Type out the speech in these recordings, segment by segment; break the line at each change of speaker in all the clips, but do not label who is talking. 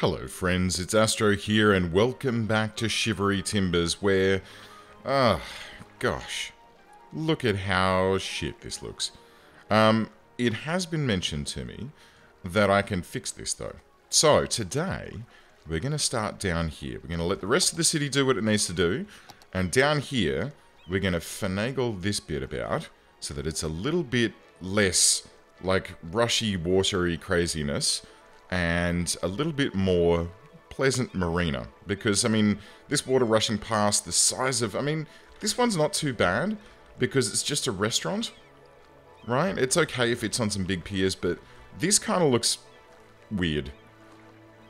Hello friends, it's Astro here and welcome back to Shivery Timbers where, gosh, look at how shit this looks. It has been mentioned to me that I can fix this though. So today, we're going to start down here. We're going to let the rest of the city do what it needs to do. And down here, we're going to finagle this bit about so that it's a little bit less like rushy, watery craziness and a little bit more pleasant marina. Because, I mean, this water rushing past, the size of... I mean, this one's not too bad because it's just a restaurant, right? It's okay if it's on some big piers, but this kind of looks weird.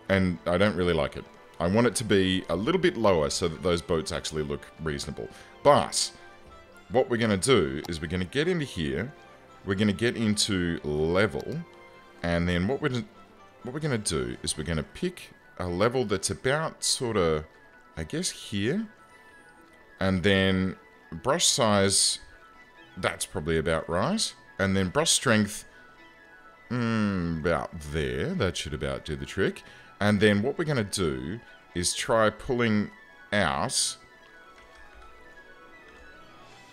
And I don't really like it. I want it to be a little bit lower so that those boats actually look reasonable. But what we're going to do is we're going to get into here. We're going to get into level. And then what we're going to do is we're going to pick a level that's about sort of, I guess, here. And then brush size, that's probably about right. And then brush strength, about there. That should about do the trick. And then what we're going to do is try pulling out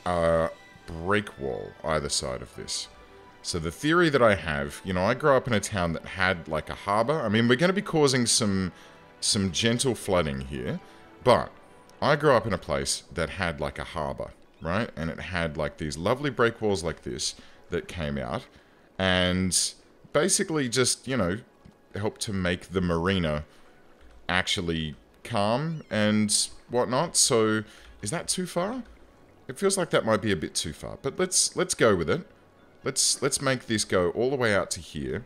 a break wall either side of this. So the theory that I have, you know, I grew up in a town that had like a harbour. I mean, we're going to be causing some gentle flooding here, but I grew up in a place that had like a harbour, right? And it had like these lovely break walls like this that came out and basically just, you know, helped to make the marina actually calm and whatnot. So is that too far? It feels like that might be a bit too far, but let's go with it. Let's make this go all the way out to here,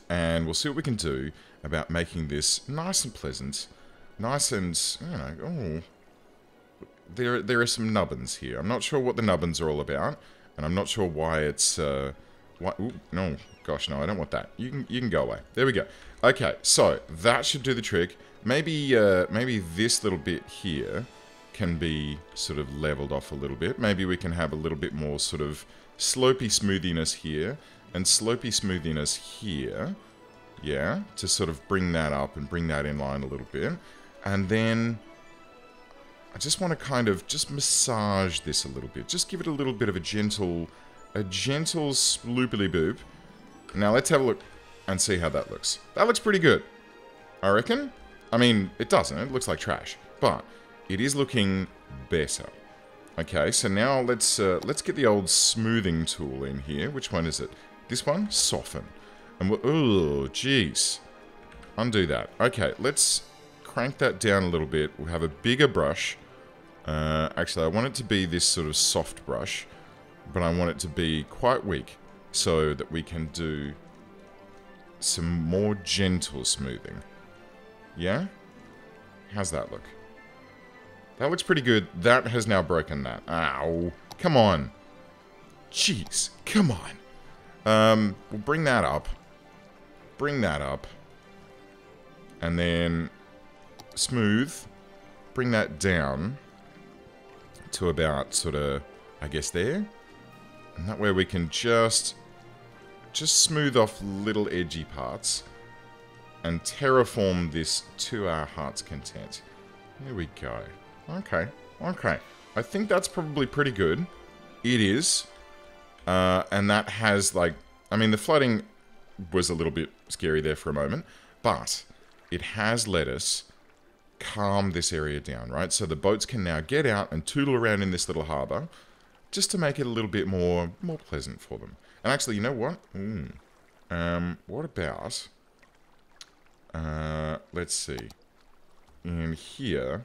and we'll see what we can do about making this nice and pleasant, nice and, you know, oh, there are some nubbins here. I'm not sure what the nubbins are all about, and I'm not sure why it's ooh, no, gosh, no, I don't want that. You can go away. There we go. Okay, so that should do the trick. Maybe maybe this little bit here can be sort of leveled off a little bit. Maybe we can have a little bit more sort of slopey smoothiness here and slopey smoothiness here, yeah, to sort of bring that up and bring that in line a little bit. And then I just want to kind of just massage this a little bit, just give it a little bit of a gentle sloopily boop. Now let's have a look and see how that looks. That looks pretty good, I reckon. I mean, it doesn't, it looks like trash, but it is looking better. Okay, so now let's get the old smoothing tool in here. Which one is it? This one? Soften. And we'll... oh, jeez. Undo that. Okay, let's crank that down a little bit. We'll have a bigger brush. Actually, I want it to be this sort of soft brush, but I want it to be quite weak so that we can do some more gentle smoothing. Yeah? How's that look? That looks pretty good. That has now broken that. Ow. Come on. Jeez. Come on. We'll bring that up. Bring that up. And then smooth. Bring that down to about sort of, I guess, there. And that way we can just smooth off little edgy parts and terraform this to our heart's content. There we go. Okay, okay. I think that's probably pretty good. It is. And that has, like... I mean, the flooding was a little bit scary there for a moment. But it has let us calm this area down, right? So the boats can now get out and tootle around in this little harbour just to make it a little bit more pleasant for them. And actually, you know what? What about... let's see. In here...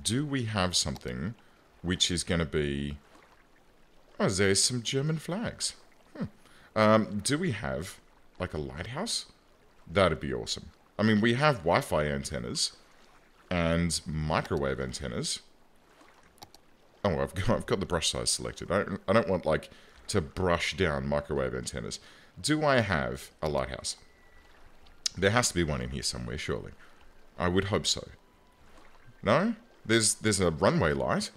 do we have something which is going to be... oh, there's some German flags. Do we have, like, a lighthouse? That'd be awesome. I mean, we have Wi-Fi antennas and microwave antennas. Oh, I've got the brush size selected. I don't want, like, to brush down microwave antennas. Do I have a lighthouse? There has to be one in here somewhere, surely. I would hope so. No? There's a runway light.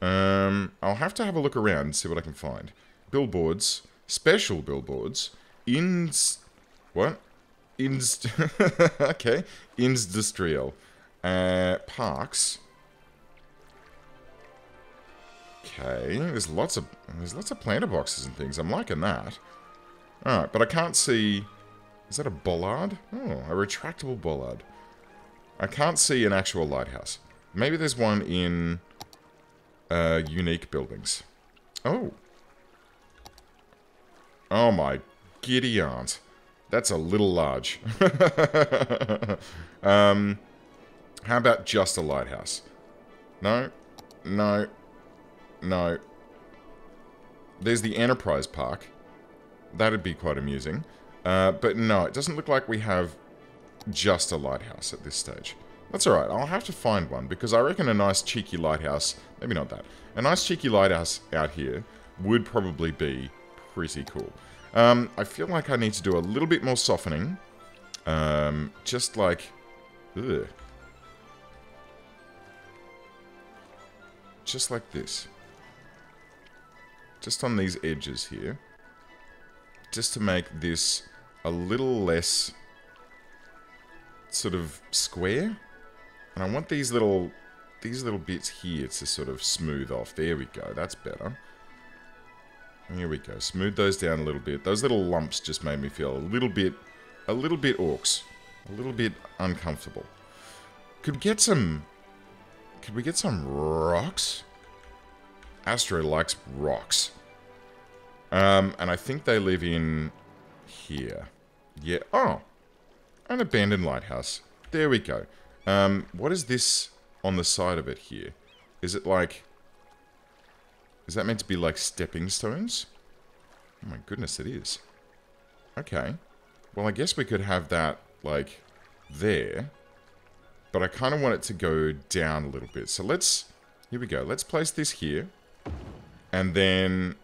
I'll have to have a look around and see what I can find. Billboards. Special billboards. What? Okay. Industrial. Parks. Okay, there's lots of planter boxes and things. I'm liking that. Alright, but I can't see... Is that a bollard? Oh, a retractable bollard. I can't see an actual lighthouse. Maybe there's one in unique buildings. Oh. Oh my giddy aunt. That's a little large. How about just a lighthouse? No. No. No. There's the Enterprise Park. That'd be quite amusing. But no, it doesn't look like we have just a lighthouse at this stage. That's alright, I'll have to find one, because I reckon a nice cheeky lighthouse, maybe not that, a nice cheeky lighthouse out here would probably be pretty cool. I feel like I need to do a little bit more softening. Just like... Ugh. Just like this. Just on these edges here. Just to make this a little less sort of square. And I want these little bits here to sort of smooth off. There we go, that's better. Here we go, smooth those down a little bit. Those little lumps just made me feel a little bit orcs. A little bit uncomfortable. Could we get some rocks? Astro likes rocks. And I think they live in here. Yeah. Oh, an abandoned lighthouse. There we go. What is this on the side of it here? Is it like... Is that meant to be like stepping stones? Oh my goodness, it is. Okay. Well, I guess we could have that, like, there. But I kind of want it to go down a little bit. So let's... Here we go. Let's place this here. And then...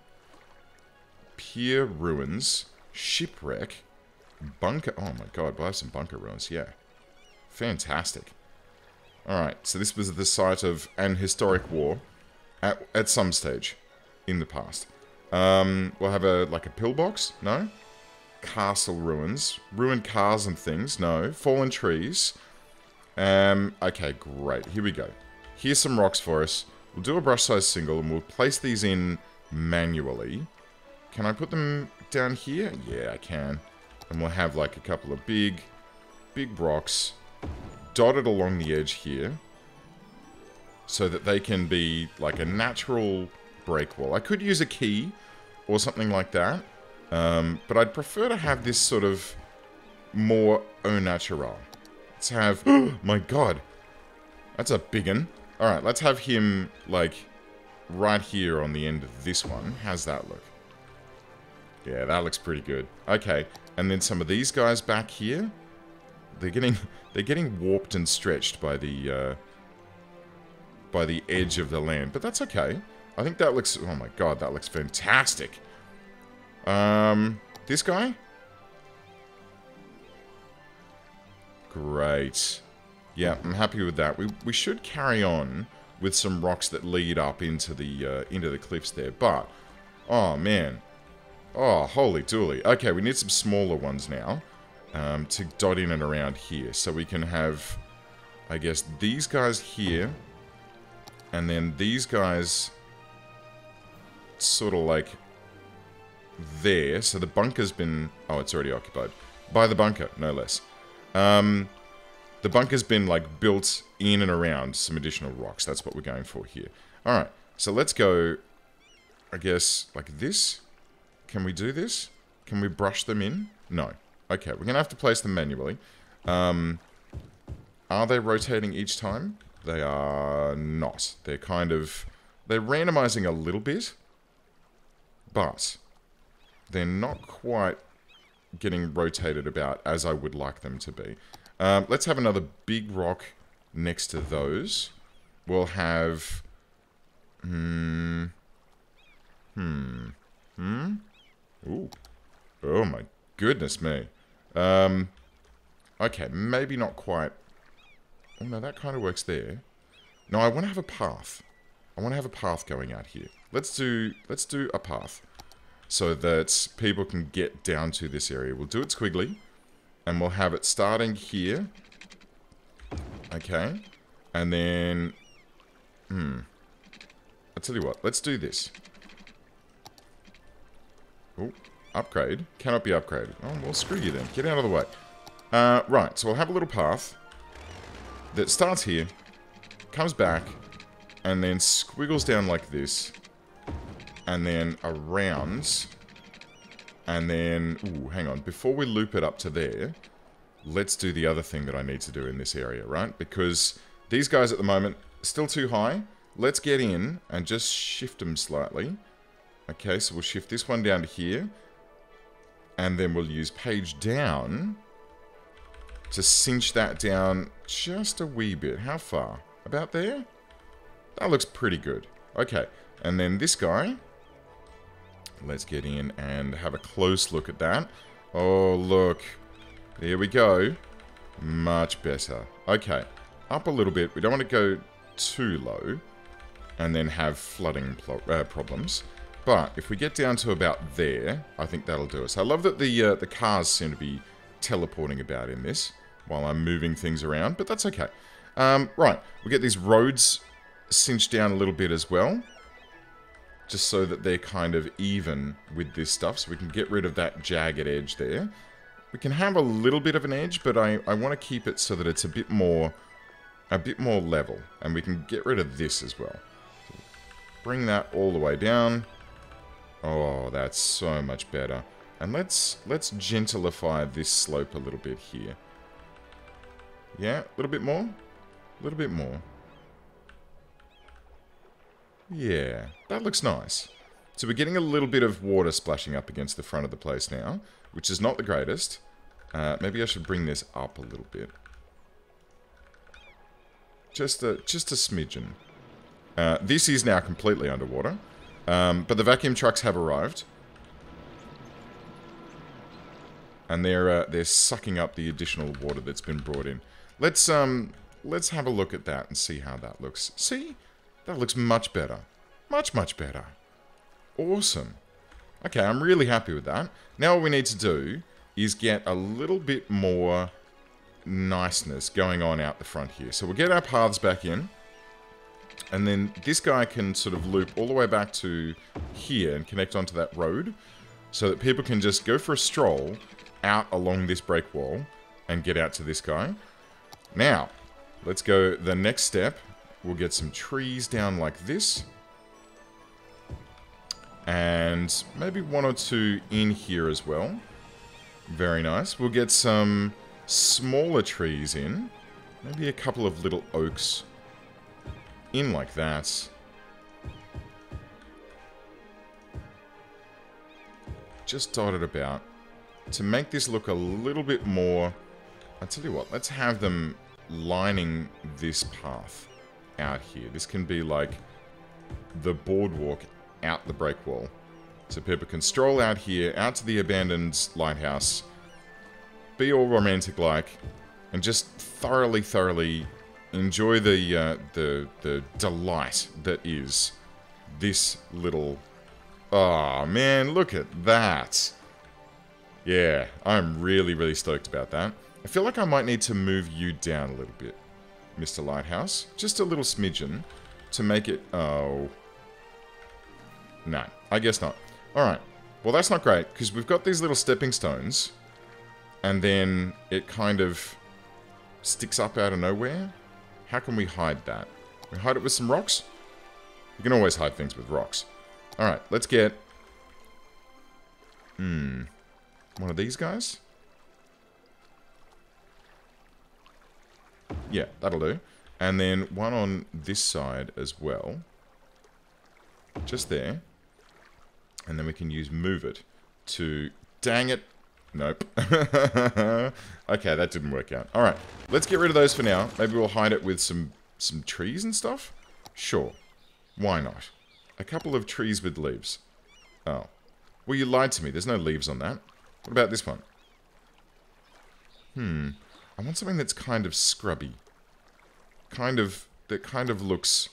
Pier ruins. Shipwreck. Bunker... Oh my god, we'll have some bunker ruins. Yeah. Fantastic. Alright, so this was the site of an historic war. At some stage in the past. We'll have like a pillbox? No? Castle ruins. Ruined cars and things? No. Fallen trees. Okay, great. Here we go. Here's some rocks for us. We'll do a brush size single and we'll place these in manually. Can I put them down here? Yeah, I can. And we'll have like a couple of big rocks dotted along the edge here. So that they can be like a natural break wall. I could use a key or something like that. But I'd prefer to have this sort of more au naturel. Let's have... Oh my god. That's a big one. Alright, let's have him like right here on the end of this one. How's that look? Yeah, that looks pretty good. Okay, and then some of these guys back here. They're getting warped and stretched by the edge of the land, but that's okay. I think that looks... Oh my god, that looks fantastic. This guy? Great. Yeah, I'm happy with that. We should carry on with some rocks that lead up into the cliffs there, but... Oh, man. Oh, holy dooly. Okay, we need some smaller ones now to dot in and around here, so we can have, I guess, these guys here... And then these guys sort of like there. So the bunker's been... Oh, it's already occupied. By the bunker, no less. The bunker's been like built in and around some additional rocks. That's what we're going for here. Alright, so let's go, I guess, like this. Can we do this? Can we brush them in? No. Okay, we're going to have to place them manually. Are they rotating each time? They are not. They're kind of... They're randomizing a little bit, but they're not quite getting rotated about as I would like them to be. Let's have another big rock next to those. We'll have... Ooh. Oh my goodness me. Okay, maybe not quite... Oh, no, that kind of works there. No, I want to have a path. I want to have a path going out here. Let's do a path. So that people can get down to this area. We'll do it squiggly. And we'll have it starting here. Okay. And then... I'll tell you what. Let's do this. Oh, upgrade. Cannot be upgraded. Oh, well, screw you then. Get out of the way. Right, so we'll have a little path that starts here, comes back, and then squiggles down like this, and then around, and then... Ooh, hang on. Before we loop it up to there, let's do the other thing that I need to do in this area, right? Because these guys at the moment, still too high. Let's get in and just shift them slightly. Okay, so we'll shift this one down to here, and then we'll use page down to cinch that down just a wee bit. How far? About there? That looks pretty good. Okay, and then this guy, let's get in and have a close look at that. Oh, look. There we go. Much better. Okay, up a little bit. We don't want to go too low and then have flooding problems. But if we get down to about there, I think that'll do us. I love that the cars seem to be teleporting about in this while I'm moving things around, but that's okay. Right, we get these roads cinched down a little bit as well, just so that they're kind of even with this stuff, so we can get rid of that jagged edge there. We can have a little bit of an edge, but I want to keep it so that it's a bit more level, and we can get rid of this as well. So bring that all the way down. Oh, that's so much better. And let's gentlify this slope a little bit here. Yeah, a little bit more. A little bit more. Yeah, that looks nice. So we're getting a little bit of water splashing up against the front of the place now, which is not the greatest. Maybe I should bring this up a little bit. Just a smidgen. This is now completely underwater. But the vacuum trucks have arrived. And they're sucking up the additional water that's been brought in. Let's have a look at that and see how that looks. See? That looks much better. Much, much better. Awesome. Okay, I'm really happy with that. Now what we need to do is get a little bit more niceness going on out the front here. So we'll get our paths back in. And then this guy can sort of loop all the way back to here and connect onto that road, so that people can just go for a stroll out along this break wall and get out to this guy. Now, let's go the next step. We'll get some trees down like this. And maybe one or two in here as well. Very nice. We'll get some smaller trees in. Maybe a couple of little oaks in like that. Just dot it about. To make this look a little bit more... I'll tell you what, let's have them lining this path out here. This can be like the boardwalk out the break wall. So people can stroll out here, out to the abandoned lighthouse, be all romantic-like, and just thoroughly enjoy the delight that is this little... Oh, man, look at that. Yeah, I'm really stoked about that. I feel like I might need to move you down a little bit, Mr. Lighthouse. Just a little smidgen to make it... Oh. No, I guess not. Alright, well that's not great, because we've got these little stepping stones, and then it kind of sticks up out of nowhere. How can we hide that? We hide it with some rocks? You can always hide things with rocks. Alright, let's get... one of these guys? Yeah, that'll do. And then one on this side as well. Just there. And then we can use move it to... Dang it. Nope. Okay, that didn't work out. Alright, let's get rid of those for now. Maybe we'll hide it with some trees and stuff? Sure. Why not? A couple of trees with leaves. Oh. Well, you lied to me. There's no leaves on that. What about this one? I want something that's kind of scrubby. That kind of looks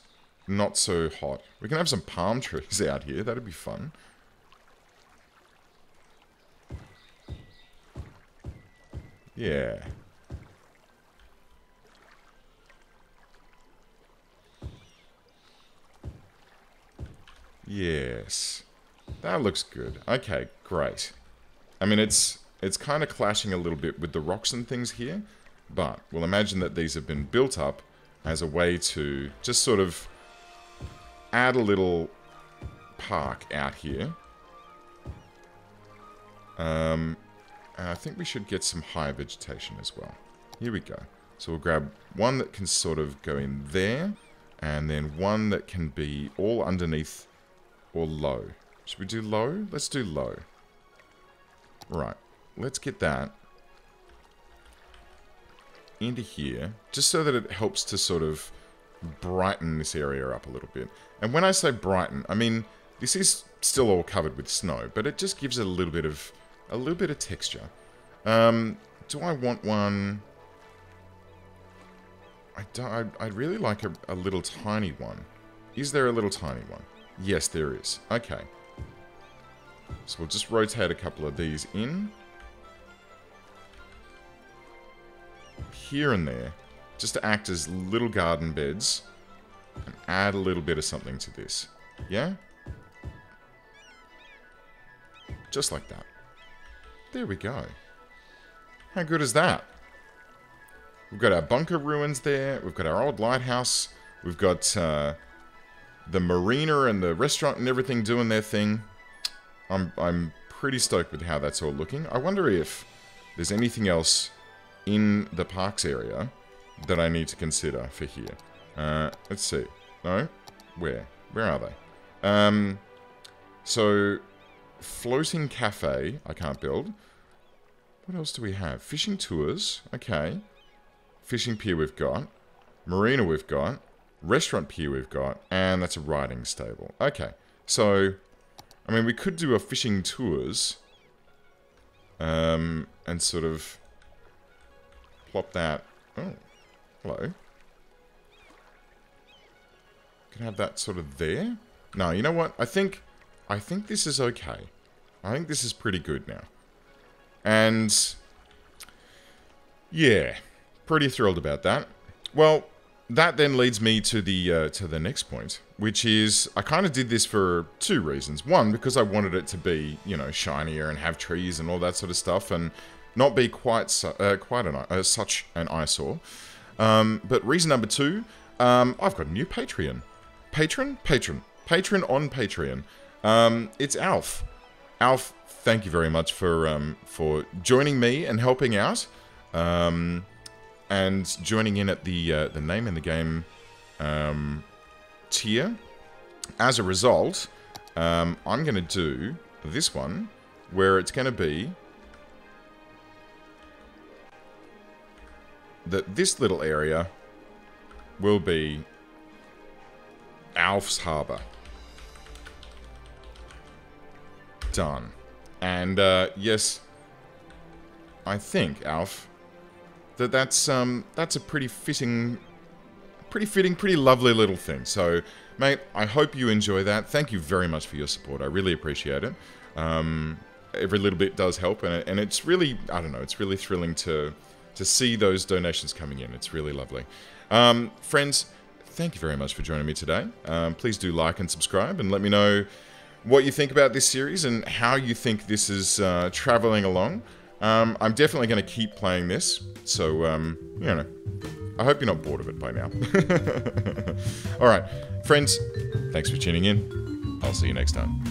not so hot. We can have some palm trees out here. That'd be fun. Yeah. Yes. That looks good. Okay, great. I mean, it's kind of clashing a little bit with the rocks and things here, but we'll imagine that these have been built up as a way to just sort of add a little park out here. And I think we should get some high vegetation as well. Here we go. So we'll grab one that can sort of go in there, and then one that can be all underneath or low. Should we do low? Let's do low. Right. Let's get that into here, just so that it helps to sort of brighten this area up a little bit. And when I say brighten, I mean this is still all covered with snow, but it just gives it a little bit of texture. Do I want one? I'd really like a little tiny one. Is there a little tiny one? Yes, there is. Okay. So we'll just rotate a couple of these in. Here and there. Just to act as little garden beds. And add a little bit of something to this. Yeah? Just like that. There we go. How good is that? We've got our bunker ruins there. We've got our old lighthouse. We've got the marina and the restaurant and everything doing their thing. I'm pretty stoked with how that's all looking. I wonder if there's anything else in the parks area that I need to consider for here. Let's see. No? Where? Where are they? So, floating cafe, I can't build. What else do we have? Fishing tours, okay. Fishing pier we've got. Marina we've got. Restaurant pier we've got. And that's a riding stable. Okay, so, I mean, we could do a fishing tours. And sort of plop that. Oh, hello. Can have that sort of there. No, you know what? I think this is okay. I think this is pretty good now. And yeah, pretty thrilled about that. Well, that then leads me to the next point, which is I kind of did this for two reasons. One, because I wanted it to be, you know, shinier and have trees and all that sort of stuff, and not be such an eyesore. But reason number two, I've got a new Patreon. Patron on Patreon. It's Alf. Alf, thank you very much for joining me and helping out, and joining in at the name in the game tier. As a result, I'm going to do this one, where it's going to be that this little area will be Alf's Harbour. Done. And yes, I think, Alf, that's a pretty fitting, pretty lovely little thing. So, mate, I hope you enjoy that. Thank you very much for your support. I really appreciate it. Every little bit does help, and it's really, I don't know, it's really thrilling to see those donations coming in. It's really lovely. Friends, thank you very much for joining me today. Please do like and subscribe, and let me know what you think about this series and how you think this is traveling along. I'm definitely going to keep playing this, so, you know, I hope you're not bored of it by now. Alright, friends, thanks for tuning in. I'll see you next time.